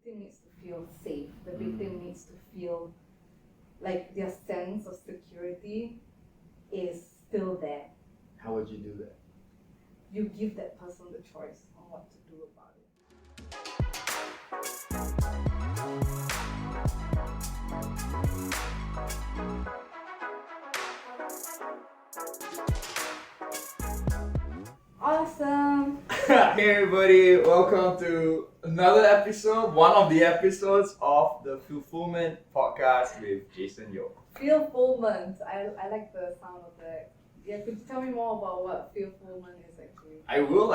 victim needs to feel safe. The victim needs to feel like their sense of security is still there. How would you do that? You give that person the choice on what to do about it. Awesome! Hey everybody, welcome to another episode, one of the episodes of the Fill-Fullment podcast with Jason Yo. Fill-Fullment. I like the sound of that. Yeah, could you tell me more about what Fill-Fullment is actually? I will.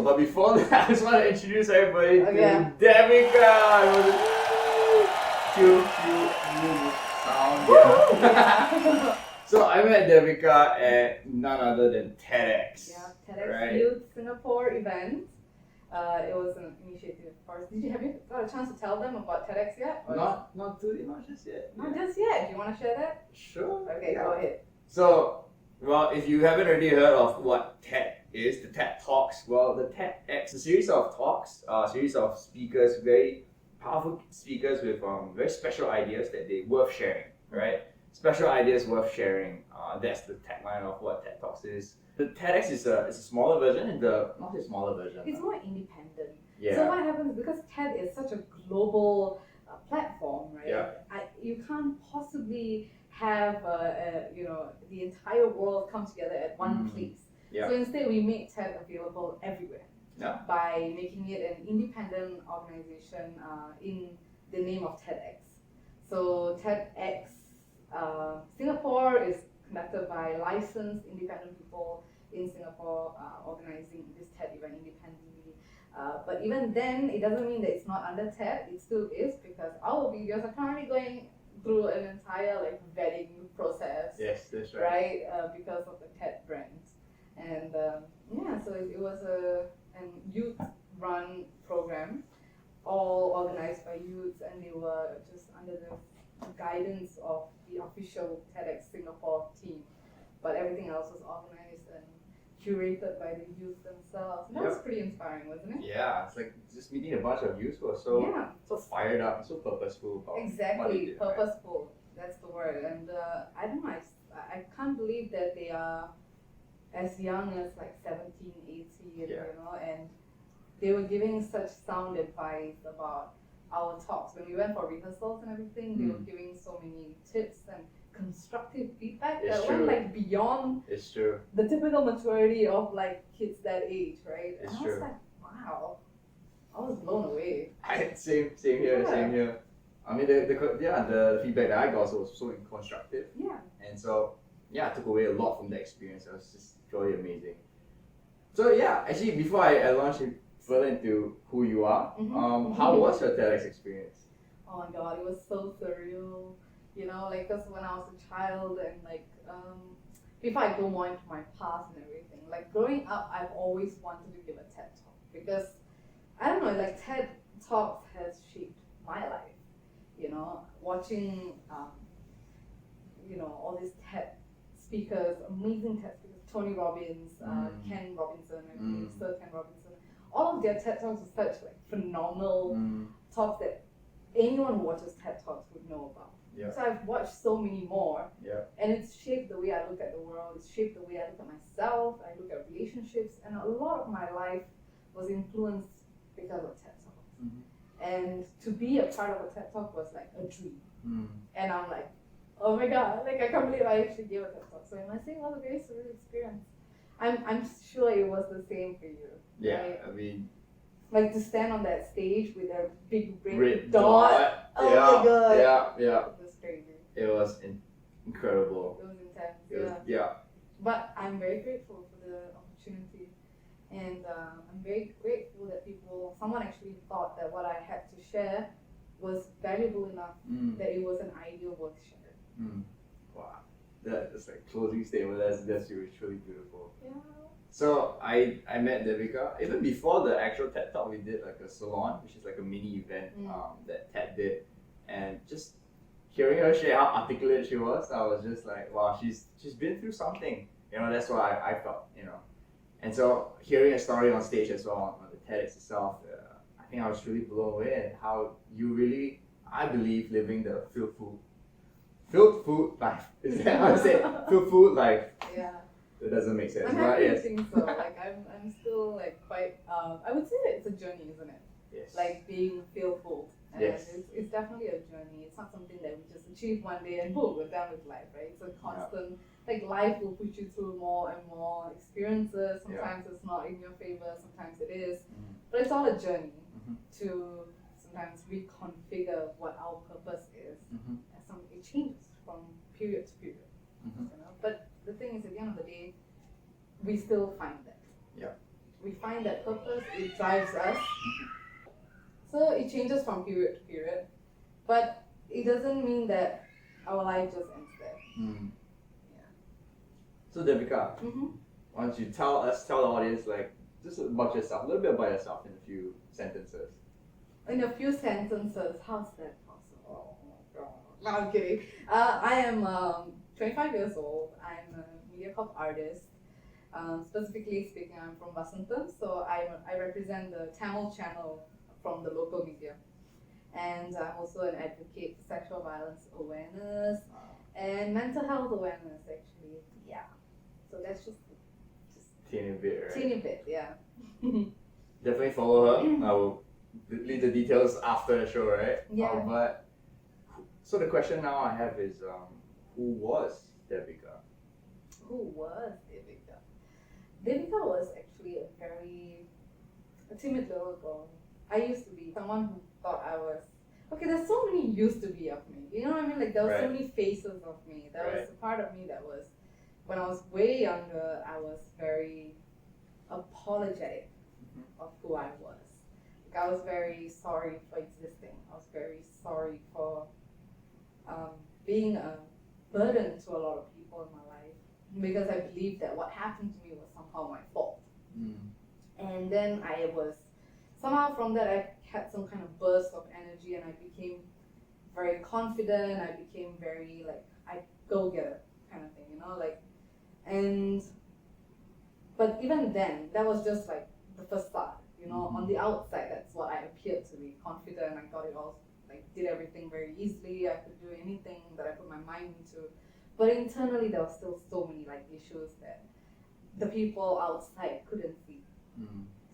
But before that, I just want to introduce everybody Okay. to Devika. Cue sound. Yeah. So I met Devika at none other than TEDx. Yeah, TEDx right? Youth Singapore event. It was an initiative for us. Have you got a chance to tell them about TEDx yet? Or Not just yet. not just yet. Do you want to share that? Sure. Okay, yeah. go ahead. So, well, if you haven't already heard of what TED is, the TED Talks, well, the TEDx, a series of talks, a series of speakers, very powerful speakers with very special ideas that they worth sharing, right? Special ideas worth sharing. That's the tagline of what TED Talks is. The TEDx is a smaller version, not a smaller version. It's more independent. Yeah. So what happens, because TED is such a global platform, right? Yeah. You can't possibly have the entire world come together at one place. Yeah. So instead, we make TED available everywhere. Yeah. By making it an independent organization in the name of TEDx. So TEDx Singapore is conducted by licensed independent people in Singapore organizing this TED event independently. But even then, it doesn't mean that it's not under TED. It still is, because our videos are currently going through an entire vetting process. Yes, that's right. Right, because of the TED brand. And so it was a youth-run program, all organized by youths, and they were just under the guidance of the official TEDx Singapore team. But everything else was organized and curated by the youth themselves. That was pretty inspiring, wasn't it? Yeah, it's like just meeting a bunch of youth who are so fired up, so purposeful about what they Exactly, did, purposeful. Right? That's the word. And I don't know, I can't believe that they are as young as 17, 18, and they were giving such sound advice about our talks. When we went for rehearsals and everything, they were giving so many tips and constructive feedback that went beyond the typical maturity of kids that age, right? And I was like, wow, I was blown away. Same here. I mean, the feedback that I got was so constructive. Yeah. And so, I took away a lot from the experience. It was just really amazing. So actually, before I launch further into who you are, how was your TEDx experience? Oh my God, it was so surreal. Because when I was a child and before I go more into my past and everything, growing up, I've always wanted to give a TED talk because I don't know, TED Talks has shaped my life. Watching all these TED speakers, amazing TED speakers, Tony Robbins, Ken Robinson, I believe, Sir Ken Robinson. All of their TED Talks are such phenomenal talks that anyone who watches TED Talks would know about. Yeah. So I've watched so many more, and it's shaped the way I look at the world. It's shaped the way I look at myself. I look at relationships, and a lot of my life was influenced because of TED Talks. And to be a part of a TED Talk was a dream. And I'm like, oh my God, I can't believe I actually gave a TED Talk. So I must say it was a very surreal experience. I'm sure it was the same for you. Yeah, right? I mean, to stand on that stage with a big red dot. Oh my God. Yeah. It was crazy. It was incredible. It was intense. Yeah. But I'm very grateful for the opportunity. And I'm very grateful that someone actually thought that what I had to share was valuable enough that it was an idea worth sharing. Wow. That's closing statement. That's truly beautiful. Yeah. So I met Devika even before the actual TED Talk. We did a salon, which is a mini event that TED did, and just hearing her share how articulate she was, I was just like, wow, she's been through something. That's what I felt. And so hearing a story on stage as well on the TEDx itself, I think I was really blown away at how you really, I believe, living the filled food life. Is that how I say it? Filled food life. Yeah. It doesn't make sense. I'm But happy to yes. think so. Like I'm still like quite. I would say that it's a journey, isn't it? Yes. Like being filled. And Yes. it's definitely a journey. It's not something that we just achieve one day and boom, we're done with life, right? It's a constant, like life will push you through more and more experiences. Sometimes it's not in your favor, sometimes it is. But it's all a journey to sometimes reconfigure what our purpose is. And it changes from period to period. You know? But the thing is, at the end of the day, we still find that. Yeah. We find that purpose, it drives us. So it changes from period to period, but it doesn't mean that our life just ends there. Yeah. So Devika, why don't you tell the audience like just about yourself, a little bit about yourself in a few sentences. In a few sentences, how's that possible? Oh my god. No, I'm kidding. I am 25 years old. I'm a MediaCorp artist. Specifically speaking, I'm from Vasantham, so I represent the Tamil channel from the local media. And I'm also an advocate for sexual violence awareness and mental health awareness, actually. Yeah. So that's just Teeny bit, right? teeny bit, yeah. Definitely follow her. I will leave the details after the show, right? Yeah. But so the question now I have is, who was Devika? Who was Devika? Devika was actually a timid little girl. I used to be someone who thought I was okay. There's so many used to be of me. You know what I mean? Like there were so many faces of me. There was a part of me that was, when I was way younger, I was very apologetic of who I was. Like I was very sorry for existing. I was very sorry for being a burden to a lot of people in my life, because I believed that what happened to me was somehow my fault. And then I was, somehow from that I had some kind of burst of energy and I became very confident. I became very like, I go-getter kind of thing, you know, like, but even then, that was just like the facade, you know, on the outside, that's what I appeared to be, confident. I got it all, like did everything very easily. I could do anything that I put my mind into. But internally, there was still so many like issues that the people outside couldn't see.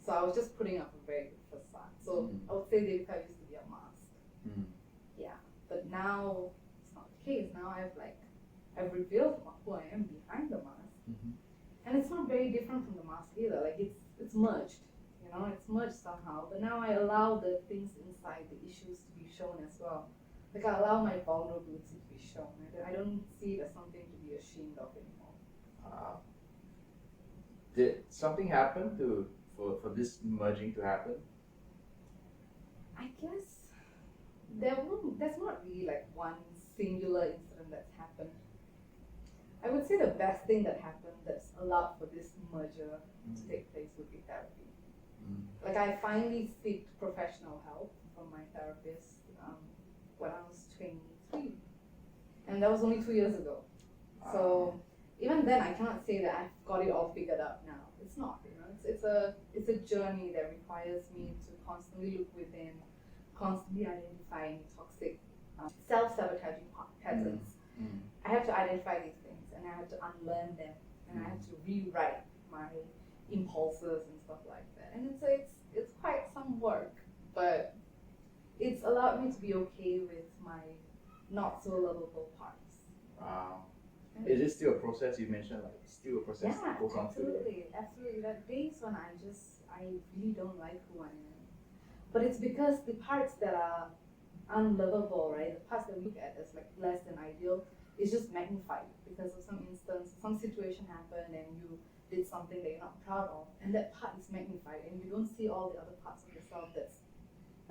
So I was just putting up a very good facade. So I would say Devika used to be a mask. Yeah, but now it's not the case. Now I've revealed who I am behind the mask, and it's not very different from the mask either. Like it's merged, you know, it's merged somehow. But now I allow the things inside, the issues, to be shown as well. Like I allow my vulnerability to be shown. I don't see it as something to be ashamed of anymore. Did something happen for this merging to happen? I guess there's not really like one singular incident that's happened. I would say the best thing that happened that's allowed for this merger to take place would be therapy. Like I finally seeked professional help from my therapist when I was 23, and that was only 2 years ago. So even then, I cannot say that I've got it all figured out now. It's not, you know. It's a journey that requires me to constantly look within, constantly identify any toxic, self-sabotaging patterns. I have to identify these things, and I have to unlearn them, and I have to rewrite my impulses and stuff like that. And it's quite some work, but it's allowed me to be okay with my not so lovable parts. Wow. Is it still a process? You mentioned like it's still a process that goes on through. Absolutely. There are days when I really don't like who I am. But it's because the parts that are unlovable, right? The parts that we look at as like less than ideal is just magnified because of some instance, some situation happened and you did something that you're not proud of, and that part is magnified, and you don't see all the other parts of yourself that's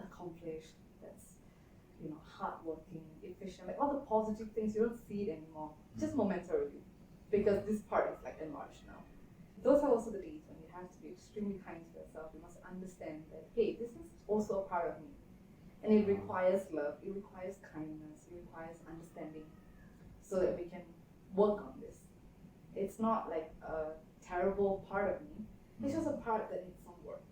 accomplished, that's, you know, hardworking, efficient, like all the positive things. You don't see it anymore, just momentarily, because this part is like enlarged now. Those are also the days when you have to be extremely kind to yourself. You must understand that, hey, this is also a part of me, and it requires love, it requires kindness, it requires understanding, so that we can work on this. It's not like a terrible part of me, it's just a part that needs some work,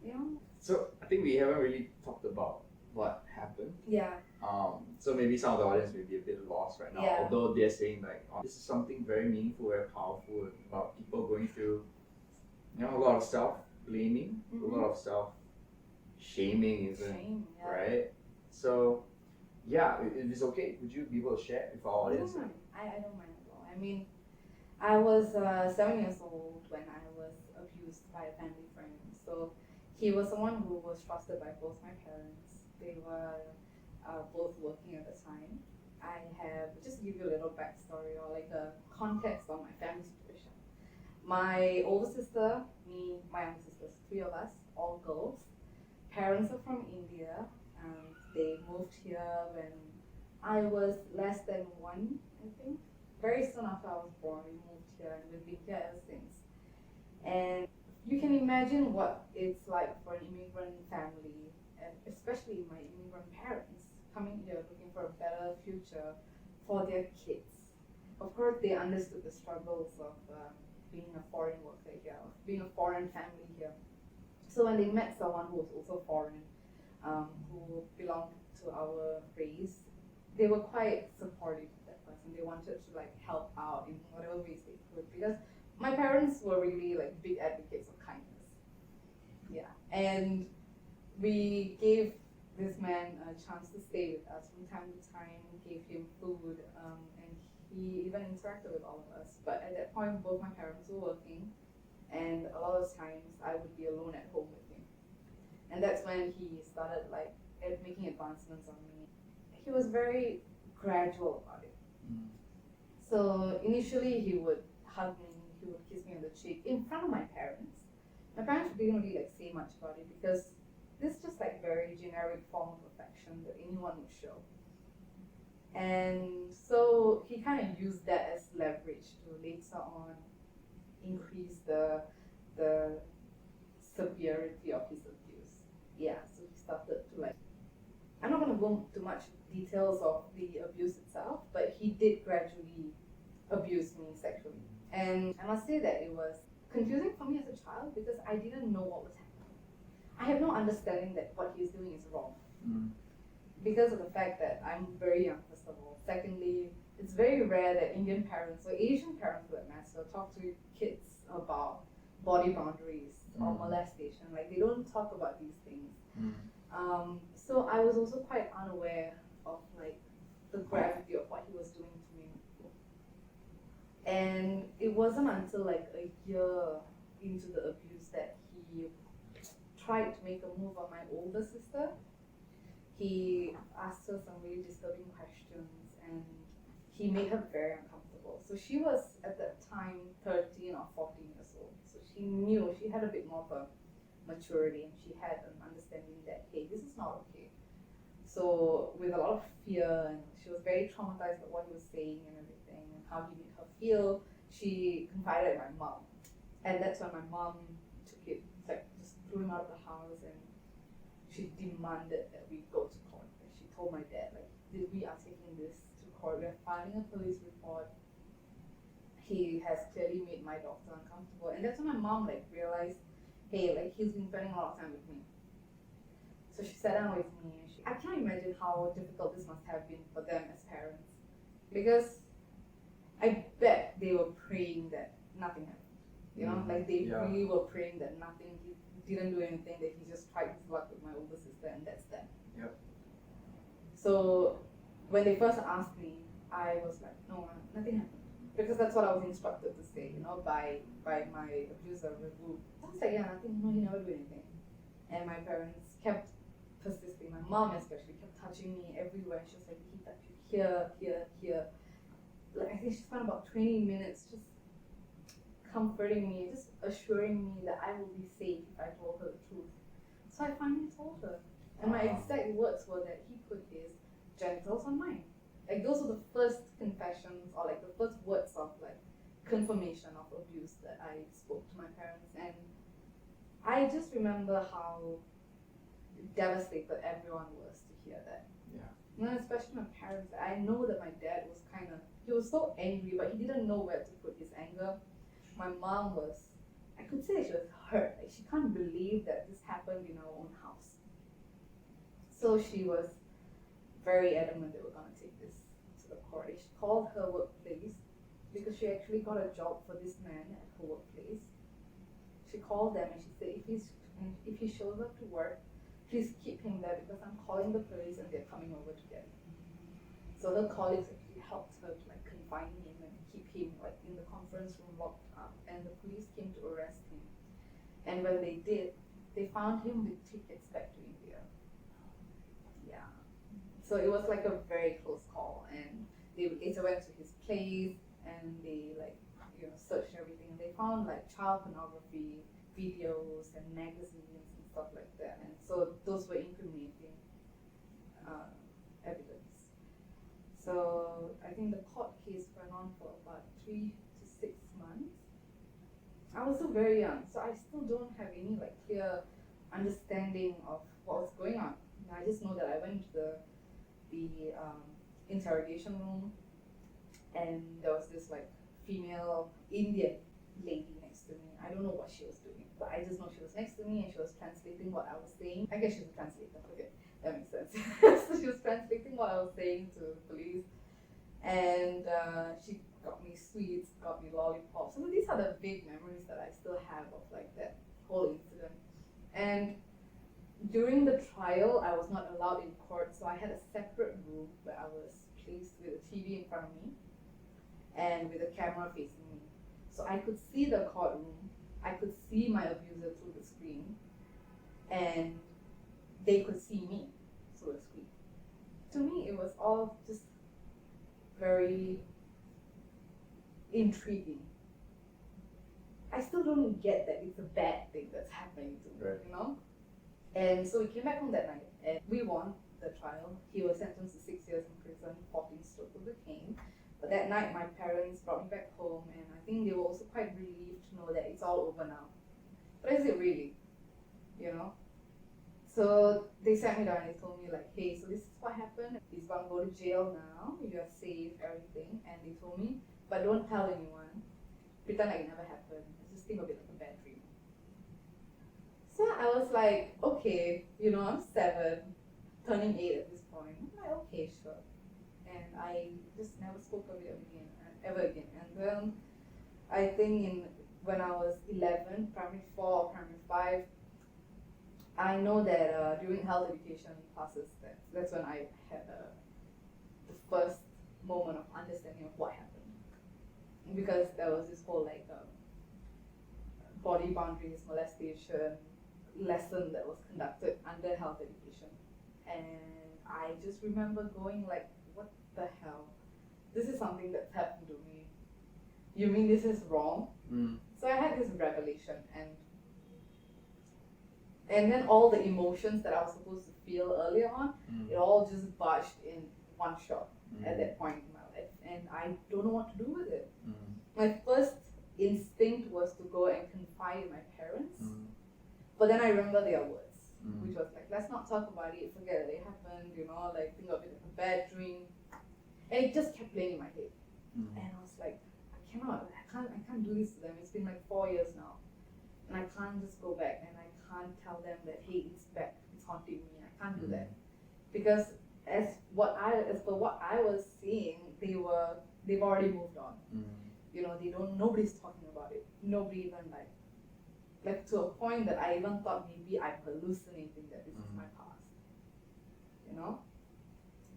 you know. So I think we haven't really talked about what happened. Yeah. So maybe some of the audience may be a bit lost right now, Yeah. although they're saying like, oh, this is something very meaningful, very powerful about people going through, a lot of self-blaming, a lot of self-shaming even, Shame, yeah. right? So, yeah, if it's okay, would you be able to share with our audience? I don't mind at all. I mean, I was 7 years old when I was abused by a family friend. So he was someone who was trusted by both my parents. They were both working at the time. I have, just to give you a little backstory or like a context on my family situation. My older sister, me, my younger sisters, 3 of us, all girls. Parents are from India. They moved here when I was less than 1, I think. Very soon after I was born, we moved here and we've been here ever since. And you can imagine what it's like for an immigrant family, and especially my immigrant parents, coming here looking for a better future for their kids. Of course, they understood the struggles of being a foreign worker here, of being a foreign family here. So when they met someone who was also foreign, who belonged to our race, they were quite supportive of that person. They wanted to like help out in whatever ways they could, because my parents were really like big advocates of kindness. Yeah, and we gave this man a chance to stay with us from time to time, gave him food, and he even interacted with all of us. But at that point, both my parents were working, and a lot of times I would be alone at home with him. And that's when he started like making advancements on me. He was very gradual about it. So initially he would hug me, he would kiss me on the cheek in front of my parents. My parents didn't really like say much about it because this is just like very generic form of affection that anyone would show. And so he kind of used that as leverage to later on increase the severity of his abuse. Yeah, so he started to like, I'm not going to go into much details of the abuse itself, but he did gradually abuse me sexually. And I must say that it was confusing for me as a child because I didn't know what was happening. I have no understanding that what he is doing is wrong. Because of the fact that I'm very young, first of all. Secondly, it's very rare that Indian parents, or Asian parents for that matter, talk to kids about body boundaries or molestation. Like, they don't talk about these things. So I was also quite unaware of like the gravity of what he was doing to me. And it wasn't until like a year into the abuse that he tried to make a move on my older sister. He asked her some really disturbing questions and he made her very uncomfortable. So she was at that time 13 or 14 years old. So she knew, she had a bit more of a maturity and she had an understanding that, hey, this is not okay. So with a lot of fear, and she was very traumatized by what he was saying and everything and how he made her feel, she confided in my mom. And that's when my mom took it, like just threw him out of the house, and she demanded that we go to court. And she told my dad, like, we are taking this to court, we're filing a police report. He has clearly made my daughter uncomfortable. And that's when my mom like realized, hey, like he's been spending a lot of time with me. So she sat down with me and I can't imagine how difficult this must have been for them as parents. Because I bet they were praying that nothing happened. You know, like they really were praying that nothing, he didn't do anything, that he just tried his luck with my older sister and that's that. Yep. So when they first asked me, I was like, no, nothing happened. Because that's what I was instructed to say, you know, by my abuser. I was like, yeah, nothing, no, he never did anything. And my parents kept persisting. My mom especially kept touching me everywhere. She was like, he touched you here, here, here. Like, I think she spent about 20 minutes just comforting me, just assuring me that I will be safe if I told her the truth. So I finally told her. And my exact words were that he put his genitals on mine. Like, those were the first confessions or like the first words of like confirmation of abuse that I spoke to my parents. And I just remember how devastated everyone was to hear that. Yeah. You know, especially my parents. I know that my dad was he was so angry, but he didn't know where to put his anger. My mom was, I I could say that she was hurt. Like, she can't believe that this happened in our own house. So she was very adamant that we're going to take this to the court. She called her workplace because she actually got a job for this man at her workplace. She called them and she said, if he shows up to work, please keep him there because I'm calling the police and they're coming over to get him. So her colleagues actually helped her to like confine him and keep him like in the conference room locked up, and the police came to arrest him. And when they did, they found him with tickets back to India. Yeah. So it was like a very close call, and they later went to his place and they like searched everything, and they found like child pornography videos and magazines and stuff like that, and so those were incriminating evidence. So I think the court case went on for about 3 to 6 months. I was still very young, so I still don't have any like clear understanding of what was going on. I just know that I went to the interrogation room, and there was this like female Indian lady next to me. I don't know what she was doing, but I just know she was next to me and she was translating what I was saying. I guess she's a translator. Okay, that makes sense. So she was translating what I was saying to the police, and she got me sweets, got me lollipops. So these are the big memories that I still have of like that whole incident. And during the trial, I was not allowed in court, so I had a separate room where I was placed with a TV in front of me and with a camera facing me. So I could see the courtroom, I could see my abuser through the screen, and they could see me through the screen. To me, it was all just very intriguing. I still don't get that it's a bad thing that's happening to me, Right. And so we came back home that night, and we won the trial. He was sentenced to 6 years in prison, 14 strokes of the cane. But that night, my parents brought me back home, and I think they were also quite relieved to know that it's all over now. But is it really? So they sat me down and they told me like, hey, so this is what happened. He's gonna go to jail now. You're safe, everything. And they told me, but don't tell anyone. Pretend like it never happened. Just think of it like a bad dream. So I was like, okay, I'm 7, turning 8 at this point. I'm like, okay, sure. And I just never spoke of it again, ever again. And then I think when I was 11, primary 4 or primary 5, I know that during health education classes, that's when I had the first moment of understanding of what happened. Because there was this whole like body boundaries, molestation lesson that was conducted under health education. And I just remember going like, what the hell? This is something that's happened to me. You mean this is wrong? So I had this revelation, and then all the emotions that I was supposed to feel earlier on, it all just barged in one shot at that point in my life, and I don't know what to do with it. My first instinct was to go and confide in my parents, but then I remember their words, which was like, let's not talk about it, forget it happened, like think of it as a bad dream. And it just kept playing in my head. And I was like, I can't do this to them. It's been like 4 years now. And I can't just go back and I can't tell them that, hey, it's back, it's haunting me. I can't do that. Because as per what I was seeing, they've already moved on. Nobody's talking about it. Nobody even like to a point that I even thought maybe I'm hallucinating that this is my past.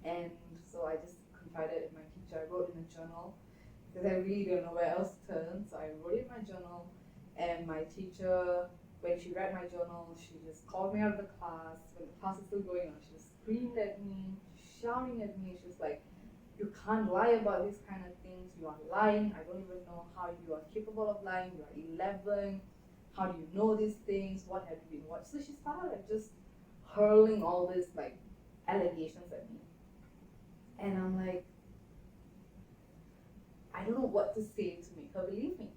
And so I just confided in my teacher. I wrote in a journal because I really don't know where else to turn. So I wrote in my journal, and my teacher, when she read my journal, she just called me out of the class. When the class is still going on, she just screamed at me, shouting at me. She was like, you can't lie about these kind of things. You are lying. I don't even know how you are capable of lying. You are 11. How do you know these things? What have you been watching? So she started like just hurling all these like allegations at me. And I'm like, I don't know what to say to make her believe me.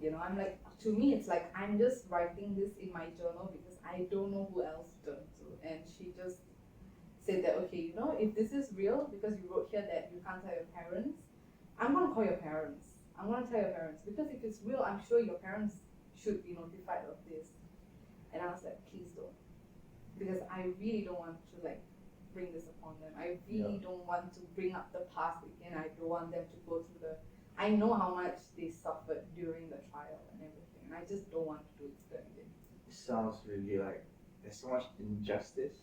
I'm like, to me, it's like I'm just writing this in my journal because I don't know who else to turn to. And she just said that, okay, if this is real, because you wrote here that you can't tell your parents, I'm going to call your parents. I'm going to tell your parents. Because if it's real, I'm sure your parents should be notified of this. And I was like, please don't. Because I really don't want to like bring this upon them. I really don't want to bring up the past again. I don't want them to go through I know how much they suffered during the trial and everything. And I just don't want to do it to them again. It sounds really like there's so much injustice.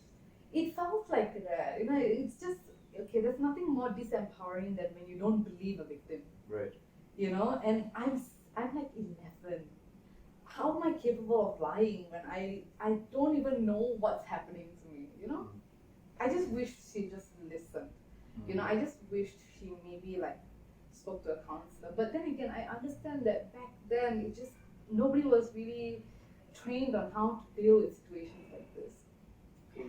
It felt like that. You know, it's just, okay, there's nothing more disempowering than when you don't believe a victim. Right. You know, and I'm like 11. How am I capable of lying when I don't even know what's happening to me, you know? I just wished she just listened. You know, I just wished she maybe like spoke to a counselor. But then again, I understand that back then it just, nobody was really trained on how to deal with situations like this.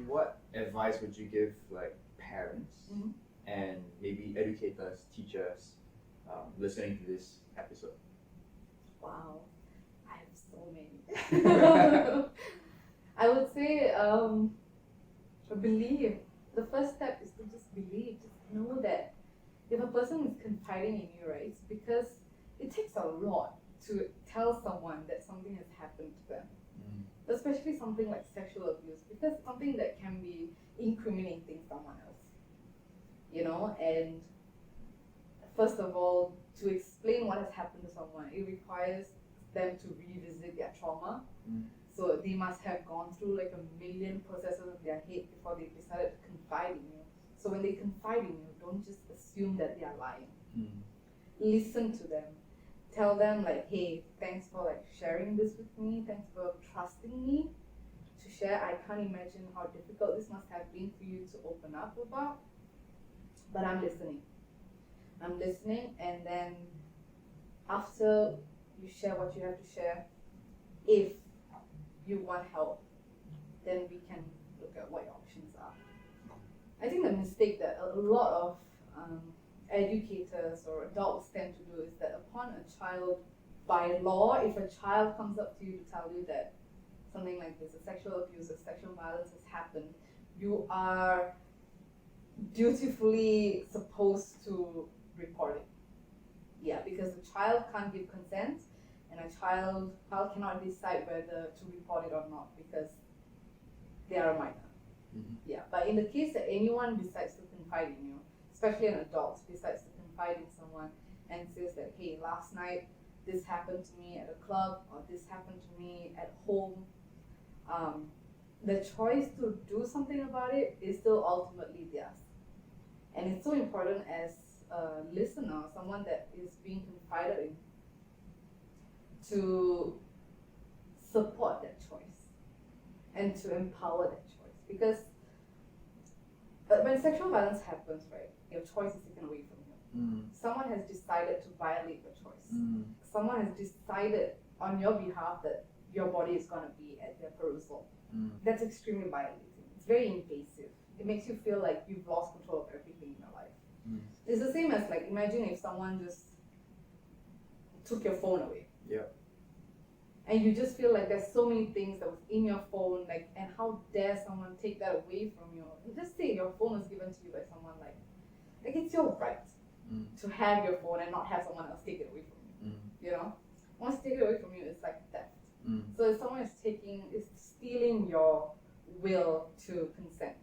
What advice would you give like parents and maybe educators, teachers listening to this episode? Wow, I have so many. I would say believe. The first step is to just believe. Just know that if a person is confiding in you, right, it's because it takes a lot to tell someone that something has happened to them. Especially something like sexual abuse, because something that can be incriminating someone else. You know, and first of all, to explain what has happened to someone, it requires them to revisit their trauma. So they must have gone through like a million processes in their head before they decided to confide in you. So when they confide in you, don't just assume that they are lying. Listen to them. Tell them like, hey, thanks for like sharing this with me. Thanks for trusting me to share. I can't imagine how difficult this must have been for you to open up about. But I'm listening. I'm listening, and then after you share what you have to share, if you want help, then we can look at what your options are. I think the mistake that a lot of educators or adults tend to do is that upon a child, by law, if a child comes up to you to tell you that something like this, a sexual abuse, a sexual violence has happened, you are dutifully supposed to report it. Yeah, because the child can't give consent, and a child cannot decide whether to report it or not because they are a minor. Yeah, but in the case that anyone decides to confide in you, especially an adult decides to confide in someone and says that, hey, last night this happened to me at a club, or this happened to me at home, the choice to do something about it is still ultimately theirs. And it's so important as a listener, someone that is being confided in, to support that choice and to empower that choice. Because when sexual violence happens, right, your choice is taken away from you. Someone has decided to violate your choice. Someone has decided on your behalf that your body is going to be at their perusal. That's extremely violating. It's very invasive. It makes you feel like you've lost control of everything in your life. It's the same as like, imagine if someone just took your phone away. And you just feel like there's so many things that was in your phone, like, and how dare someone take that away from you? And just say your phone was given to you by someone, like it's your right to have your phone and not have someone else take it away from you. You know, once they take it away from you, it's like theft. So if someone is stealing your will to consent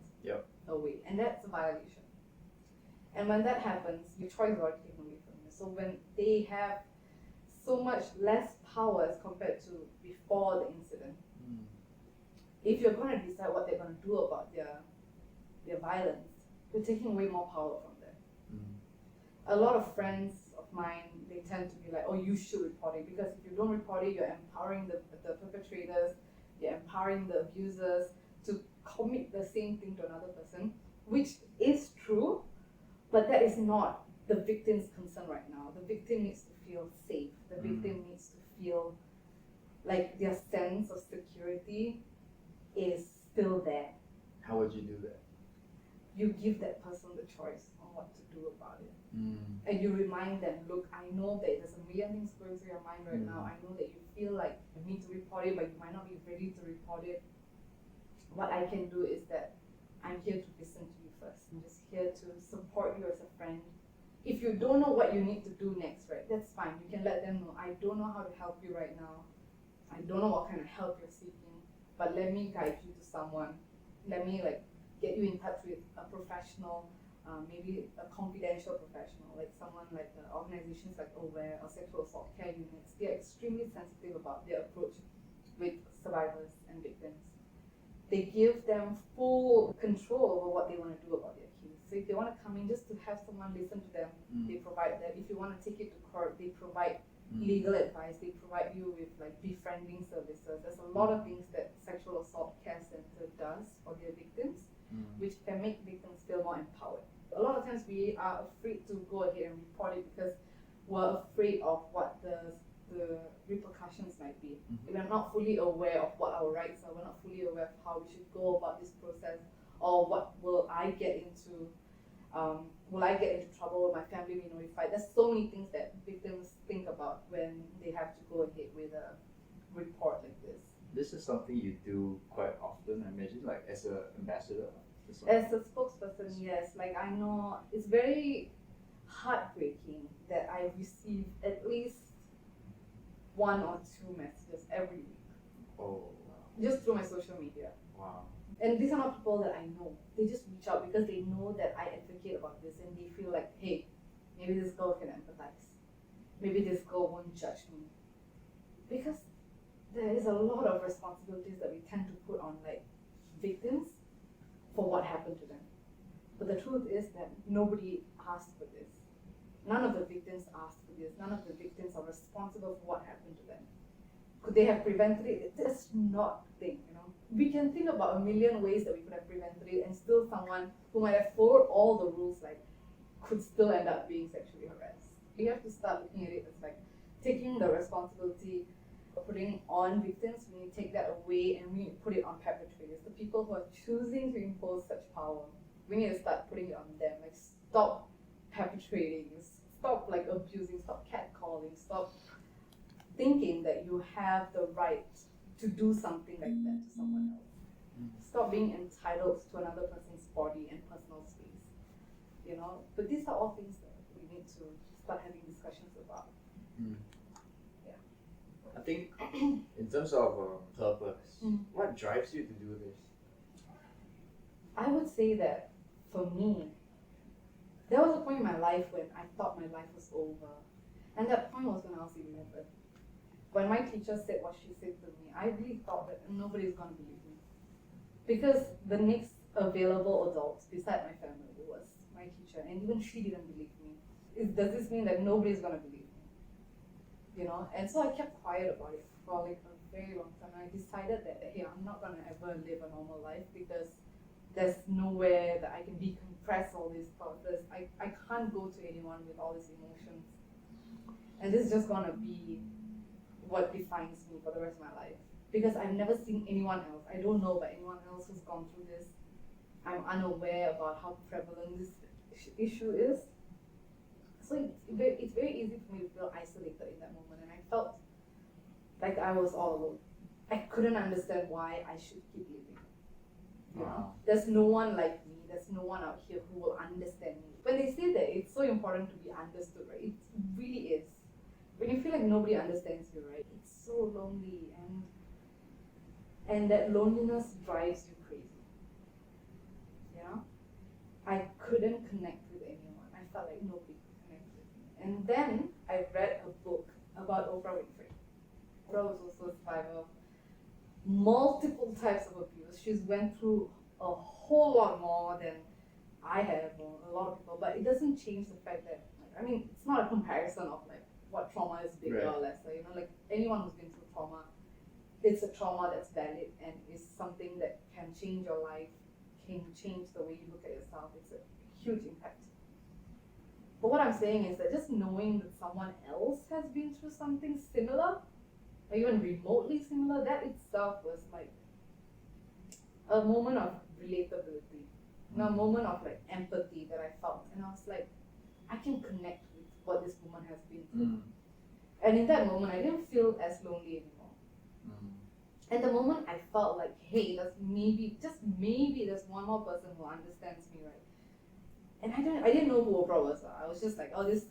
away, and that's a violation. And when that happens, your choice is already taken away from you. So when they have so much less power as compared to before the incident, if you're going to decide what they're going to do about their violence, you're taking away more power from them. A lot of friends of mine, they tend to be like, oh, you should report it, because if you don't report it, you're empowering the perpetrators, you're empowering the abusers to commit the same thing to another person, which is true, but that is not the victim's concern right now. The victim needs to feel safe. The victim needs to feel like their sense of security is still there. How would you do that? You give that person the choice on what to do about it. And you remind them, look, I know that there's a million things going through your mind right now. I know that you feel like you need to report it, but you might not be ready to report it. What I can do is that I'm here to listen to you first. I'm just here to support you as a friend. If you don't know what you need to do next, right, that's fine. You can let them know, I don't know how to help you right now. I don't know what kind of help you're seeking, but let me guide you to someone. Let me like get you in touch with a professional, maybe a confidential professional, like someone like organizations like AWARE or sexual assault care units. They're extremely sensitive about their approach with survivors and victims. They give them full control over what they want to do about their case. So if they want to come in just to have someone listen to them, they provide that. If you want to take it to court, they provide legal advice. They provide you with like befriending services. There's a lot of things that sexual assault care center does for their victims, which can make victims feel more empowered. A lot of times we are afraid to go ahead and report it because we're afraid of what the repercussions might be. We're not fully aware of what our rights are. We're not fully aware of how we should go about this process, or what will I get into. Will I get into trouble? Will my family be notified? There's so many things that victims think about when they have to go ahead with a report like this. This is something you do quite often, I imagine, like as an ambassador. As a spokesperson, yes. Like I know it's very heartbreaking that I receive at least 1 or 2 messages every week. Oh, Just through my social media. wow. And these are not people that I know. They just reach out because they know that I advocate about this and they feel like, hey, maybe this girl can empathize. Maybe this girl won't judge me. Because there is a lot of responsibilities that we tend to put on like victims for what happened to them. But the truth is that nobody asked for this. None of the victims asked for this. None of the victims are responsible for what happened to them. Could they have prevented it? That's not the thing, you know. We can think about a million ways that we could have prevented it, and still someone who might have followed all the rules like could still end up being sexually harassed. We have to start looking at it as like taking the responsibility of putting on victims. We need to take that away and we need to put it on perpetrators, the people who are choosing to impose such power. We need to start putting it on them. Like stop perpetrating, stop like abusing, stop catcalling, stop thinking that you have the right to do something like that to someone else. Stop being entitled to another person's body and personal space. You know, but these are all things that we need to start having discussions about. I think in terms of purpose, what drives you to do this? I would say that for me, there was a point in my life when I thought my life was over. And that point was when I was 11. When my teacher said what she said to me, I really thought that nobody's going to believe me. Because the next available adult beside my family was my teacher, and even she didn't believe me. Does this mean that nobody's going to believe me? You know? And so I kept quiet about it for like a very long time. And I decided that, hey, I'm not going to ever live a normal life because there's nowhere that I can decompress all these thoughts. I can't go to anyone with all these emotions. And this is just going to be what defines me for the rest of my life. Because I've never seen anyone else. I don't know about anyone else who's gone through this. I'm unaware about how prevalent this issue is. So it's very easy for me to feel isolated in that moment. And I felt like I was all alone. I couldn't understand why I should keep living. You know? There's no one like me. There's no one out here who will understand me. When they say that it's so important to be understood, right? It really is. When you feel like nobody understands you, right? It's so lonely, and that loneliness drives you crazy. You know? I couldn't connect with anyone. I felt like nobody could connect with me. And then I read a book about Oprah Winfrey. Oprah was also a survivor of multiple types of abuse. She's went through a whole lot more than I have, or a lot of people, but it doesn't change the fact that, I mean, it's not a comparison of like what trauma is bigger or lesser, you know, like anyone who's been through trauma, it's a trauma that's valid and is something that can change your life, can change the way you look at yourself. It's a huge impact. But what I'm saying is that just knowing that someone else has been through something similar, or even remotely similar, that itself was like a moment of relatability, a moment of like empathy that I felt. And I was like, I can connect with what this woman has been through. And in that moment, I didn't feel as lonely anymore. And the moment I felt like, hey, there's maybe, just maybe there's one more person who understands me, right? And I didn't know who Oprah was. I was just like, oh, this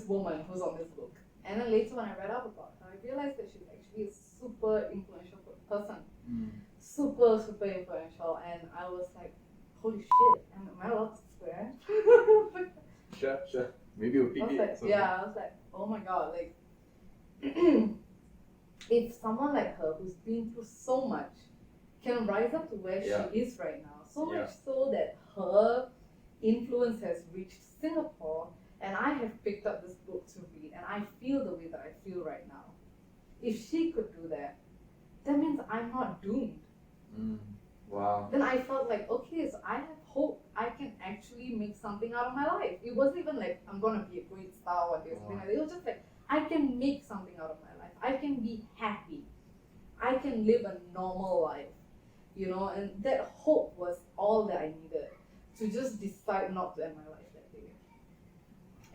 woman who's on this book. And then later when I read up about her, I realized that she's actually a super influential person. Super, super influential. And I was like, holy shit, am I allowed to swear? Sure. Maybe we'll pick I was it. like, So. yeah, I was like, oh my god, like, if someone like her who's been through so much can rise up to where Yeah. she is right now, so Yeah. much so that her influence has reached Singapore, and I have picked up this book to read, and I feel the way that I feel right now. If she could do that, that means I'm not doomed. Wow. Then I felt like, okay, so I have hope. I can actually make something out of my life. It wasn't even like I'm gonna be a great star one day or something like that. It was just like I can make something out of my life. I can be happy. I can live a normal life, you know. And that hope was all that I needed to just decide not to end my life that day.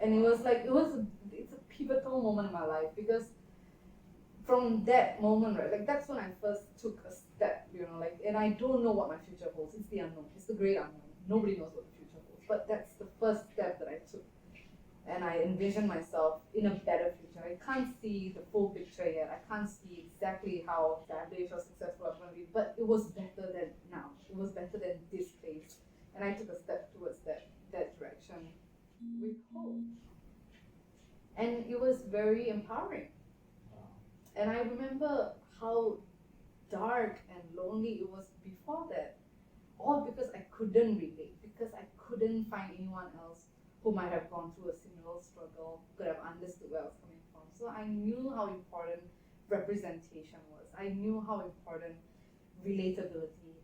And it was like it's a pivotal moment in my life, because from that moment, right, like that's when I first took a step, you know, like, and I don't know what my future holds. It's the unknown. It's the great unknown. Nobody knows what the future holds. But that's the first step that I took. And I envisioned myself in a better future. I can't see the full picture yet. I can't see exactly how established or successful I'm going to be. But it was better than now. It was better than this place. And I took a step towards that direction with hope. And it was very empowering. And I remember how dark and lonely it was before that. All because I couldn't relate. Because I couldn't find anyone else who might have gone through a similar struggle, could have understood where I was coming from. So I knew how important representation was. I knew how important relatability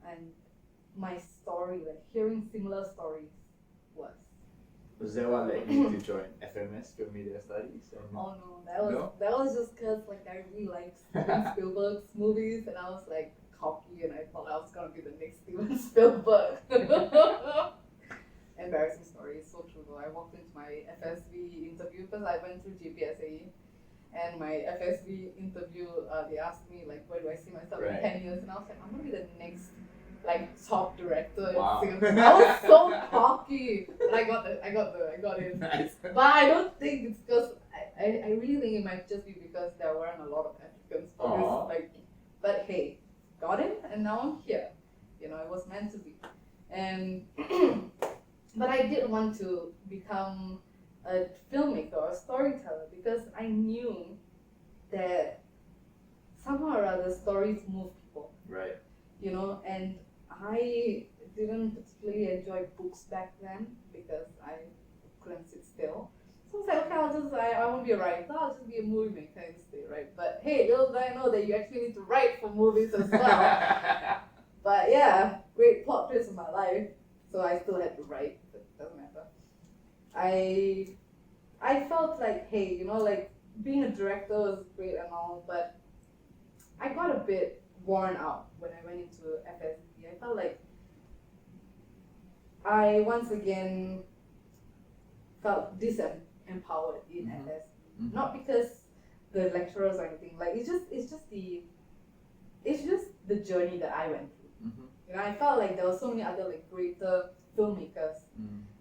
and my story, like hearing similar stories, was. Was that what led you to join FMS, Film Media Studies? Oh no, that was just because like I really liked Steven Spielberg's movies, and I was like cocky, and I thought I was gonna be the next Steven Spielberg. Embarrassing story, it's so true though. I walked into my FSV interview because I went through GPSAE, and my FSV interview, they asked me like, where do I see myself in 10 years, and I was like, I'm gonna be the next like top director in Singapore. I was so cocky, but I got it. Nice. But I don't think it's because I really think it might just be because there weren't a lot of applicants for this. Like, but hey, got it, and now I'm here. You know, it was meant to be. And but I did want to become a filmmaker or a storyteller, because I knew that somehow or other stories move people. Right. You know, and I didn't particularly enjoy books back then because I couldn't sit still. So I was like, okay, I won't be a writer, I'll just be a movie maker instead, right? But hey, little did I know that you actually need to write for movies as well. But yeah, great plot twist in my life. So I still had to write, but it doesn't matter. I felt like, hey, you know, like being a director was great and all, but I got a bit worn out when I went into FSD. I felt like I once again felt disempowered in FSD. Not because the lecturers or anything, like it's just the journey that I went through. You know, I felt like there were so many other like greater filmmakers,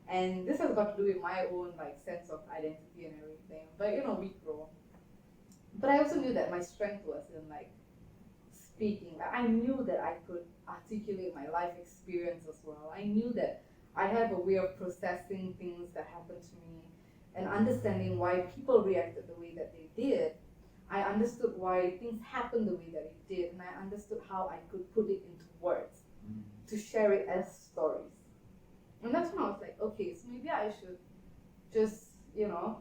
and this has got to do with my own like sense of identity and everything. But you know, we grow. But I also knew that my strength was in like speaking. I knew that I could articulate my life experience as well. I knew that I have a way of processing things that happened to me and understanding why people reacted the way that they did. I understood why things happened the way that it did, and I understood how I could put it into words to share it as stories. And that's when I was like, okay, so maybe I should just, you know,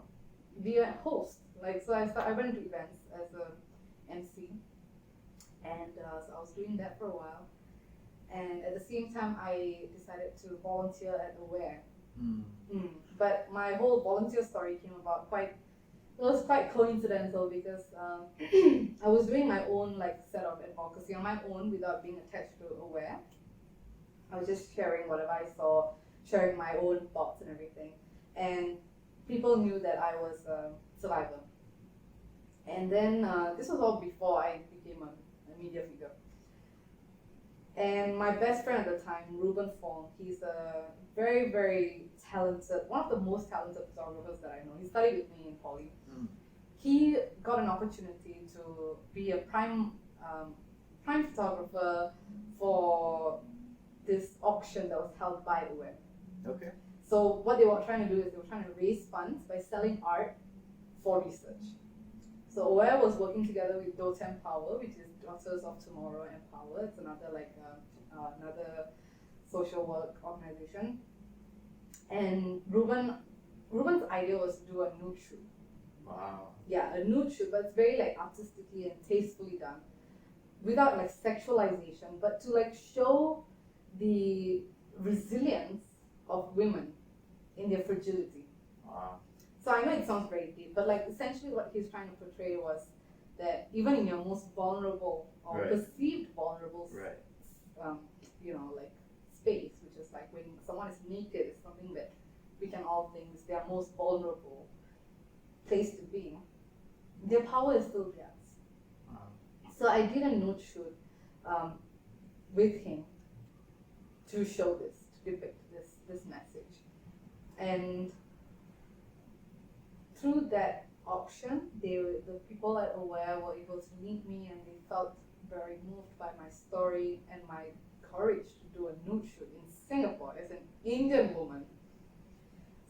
be a host. Like, so I went to events as a MC, and so I was doing that for a while. And at the same time, I decided to volunteer at AWARE. But my whole volunteer story came about it was quite coincidental, because I was doing my own like set of advocacy on my own without being attached to AWARE. I was just sharing whatever I saw, sharing my own thoughts and everything. And people knew that I was a survivor. And then this was all before I became a media figure. And my best friend at the time, Ruben Fong, he's a very, very talented, one of the most talented photographers that I know. He studied with me in poly. he got an opportunity to be a prime photographer for this auction that was held by AWARE. Okay. So what they were trying to do is they were trying to raise funds by selling art for research. So AWARE was working together with Dotem Power, which is Daughters of Tomorrow Empower. It's another another social work organization. And Ruben's idea was to do a nude shoot. Wow. Yeah, a nude shoot, but it's very like artistically and tastefully done, without like sexualization, but to like show the resilience of women in their fragility. Wow. So I know it sounds very deep, but like essentially what he's trying to portray was that even in your most vulnerable or Right. perceived vulnerable, Right. like space, which is like when someone is naked, it's something that we can all think is their most vulnerable place to be. Their power is still theirs. Wow. So I did a nude shoot with him to show this, to depict this message. And through that auction, the people at AWARE were able to meet me, and they felt very moved by my story and my courage to do a nude shoot in Singapore as an Indian woman.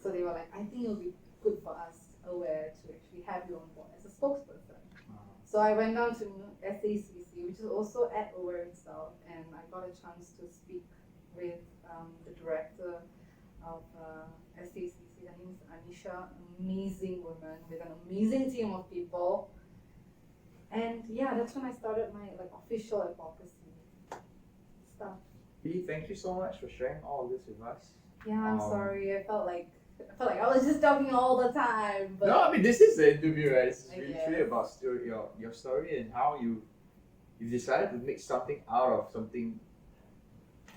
So they were like, I think it'll be good for us, AWARE, to actually have you on board as a spokesperson. So I went down to SACC, which is also at AWARE itself, and I got a chance to speak with the director of SACC. Her name is Anisha, amazing woman with an amazing team of people. And yeah, that's when I started my like official advocacy stuff. Bea, thank you so much for sharing all of this with us. Yeah, I'm sorry. I felt like I was just talking all the time. But No, I mean this is an interview, right? This is I really guess. truly about your story and how you decided to make something out of something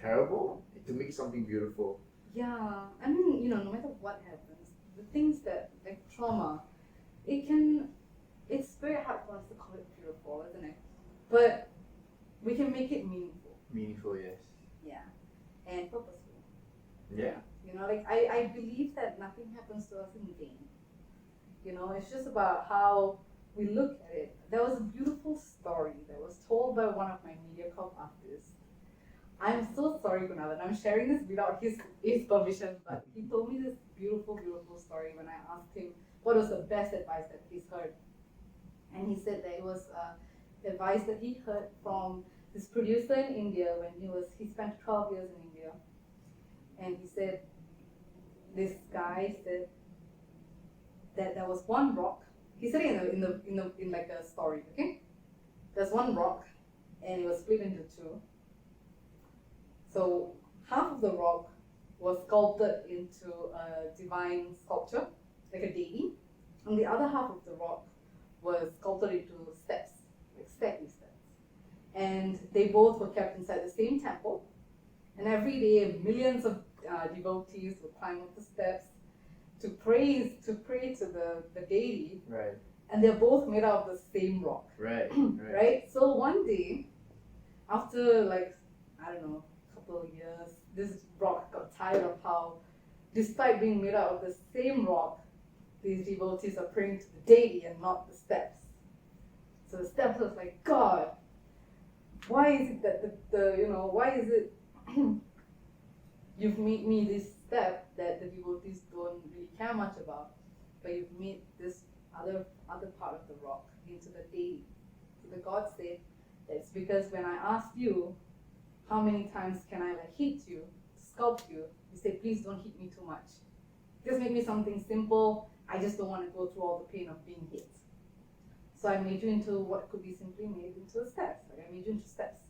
terrible to make something beautiful. yeah, I mean, no matter what happens, the things that like trauma, it's very hard for us to call it beautiful, isn't it? But we can make it meaningful. Meaningful, yes. Yeah, and purposeful. Yeah. I believe that nothing happens to us in vain. It's just about how we look at it. There was a beautiful story that was told by one of my MediaCorp artists. I'm so sorry, Gunalan. I'm sharing this without his permission, but he told me this beautiful, beautiful story when I asked him what was the best advice that he's heard. And he said that it was advice that he heard from this producer in India when he spent 12 years in India. And he said, this guy said that there was one rock. He said it in like a story, okay? There's one rock, and it was split into two. So half of the rock was sculpted into a divine sculpture, like a deity, and the other half of the rock was sculpted into steps, like steppy steps. And they both were kept inside the same temple. And every day, millions of devotees would climb up the steps to pray to the deity. Right. And they're both made out of the same rock. Right. Right? So one day, after like, I don't know, a couple of years, this rock got tired of how, despite being made out of the same rock, these devotees are praying to the deity and not the steps. So the steps was like, God, why is it that why is it you've made me this step that the devotees don't really care much about, but you've made this other part of the rock into the deity. So the God said, it's because when I asked you, how many times can I hit you, sculpt you, you said, please don't hit me too much. Just make me something simple. I just don't want to go through all the pain of being hit. So I made you into what could be simply made into the steps. I made you into steps.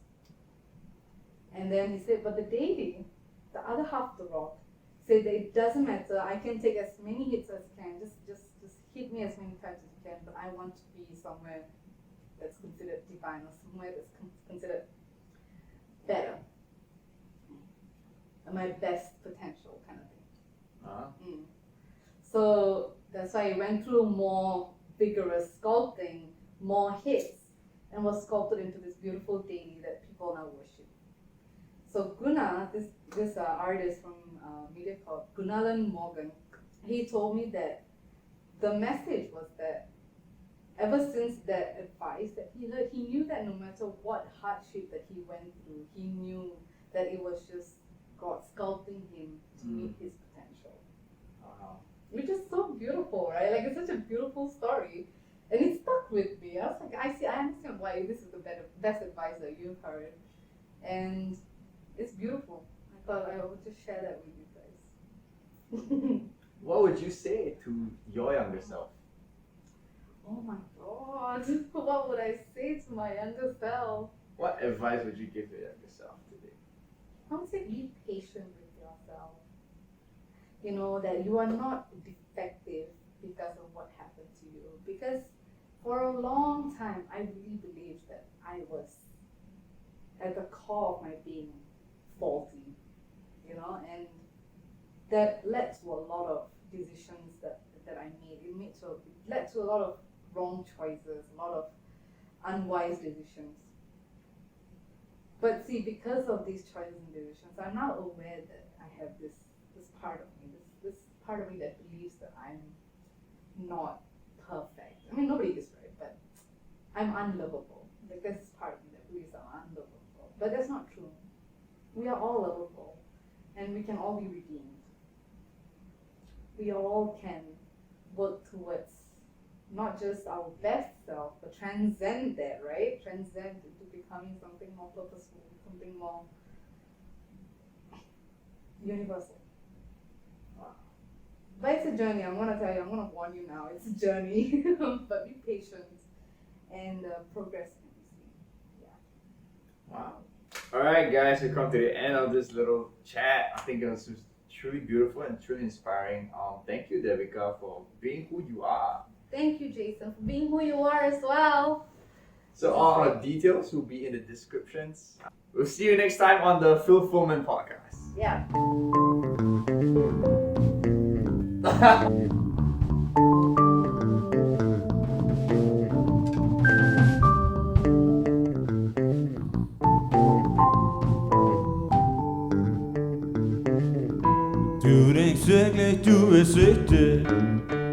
And then he said, but the deity, the other half of the rock, said that it doesn't matter. I can take as many hits as I can. Just hit me as many times as you can. But I want to be somewhere that's considered divine, or somewhere that's considered better, my best potential kind of thing. So that's why I went through more vigorous sculpting, more hits, and was sculpted into this beautiful deity that people now worship. So Guna, this artist from MediaCorp, Gunalan Morgan, he told me that the message was that ever since that advice that he heard, he knew that no matter what hardship that he went through, he knew that it was just God sculpting him to meet his potential. Wow. Which is so beautiful, right? Like, it's such a beautiful story. And it stuck with me. I was like, I understand why this is the best advice that you've heard. And it's beautiful. I thought I would just share that with you guys. What would you say to your younger self? Oh my God. What would I say to my younger self? What advice would you give your younger self today? I would say be patient with yourself. You know, that you are not defective because of what happened to you. Because for a long time, I really believed that I was at the core of my being faulty, you know, and that led to a lot of decisions that I made. It led to a lot of wrong choices, a lot of unwise decisions. But see, because of these choices and decisions, I'm now aware that I have this part of me, this part of me that believes that I'm not perfect. I mean, nobody is, right? But I'm unlovable. Like, there's this part of me that believes I'm unlovable. But that's not true. We are all lovable, and we can all be redeemed. We all can work towards not just our best self, but transcend that, right? Transcend into becoming something more purposeful, something more universal. But it's a journey. I'm gonna tell you. I'm gonna warn you now. It's a journey, but be patient, and progress can be seen. Yeah. Wow. Alright guys, we come to the end of this little chat. I think it was just truly beautiful and truly inspiring. Thank you, Devika, for being who you are. Thank you, Jason, for being who you are as well. So all our details will be in the descriptions. We'll see you next time on the Fill-Fullment podcast. Yeah. Du er ikke sikker, du er sikker.